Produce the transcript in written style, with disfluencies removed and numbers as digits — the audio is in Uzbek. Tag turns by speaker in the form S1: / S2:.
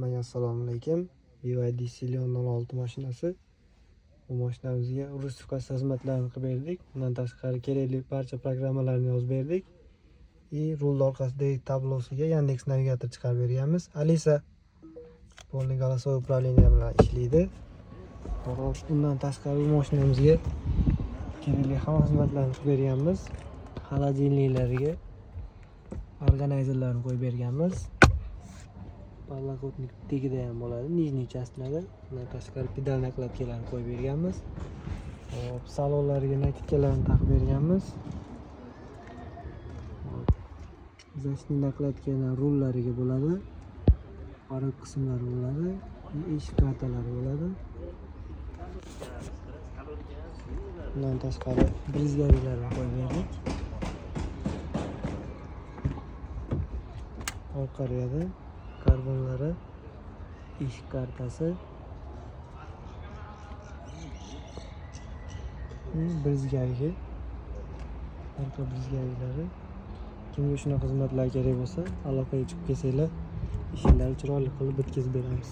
S1: Assalomu alaykum. BYD Silion 06 mashinasi. Bu mashinamizga rusifikatsiya xizmatlarini qilib berdik. Bundan tashqari kerakli barcha programmalarni yozib berdik. Rul orqasidagi tablosiga Yandex navigator chiqarib berganmiz. Alisa polni голосовое управление bilan ishlaydi. Bundan tashqari bu mashinamizga kerakli hamma xizmatlarni qilib berganmiz. Xolodilniklariga organizerlarni qo'yib berganmiz. Parlaqotnik tagida ham bo'ladi, nijniy частlarda. Bundan tashqari pedal nakladkalarni qo'yib berganmiz. Salonlariga nakladkalarni taqib berganmiz. Zashni nakladkalar rullariga bo'ladi. Ariq qismlari bo'ladi, eshik kartalari bo'ladi. Bundan tashqari brizgavilarni qo'yib berdik. Orqariyada karbonlari, eshik kartasi, brizgavi, orqa brizgavilari. Kimga shunaqa xizmatlar kerak bo'lsa, aloqaga chiqib kelsanglar, ishinglarni chiroyli qilib bitkazib beramiz.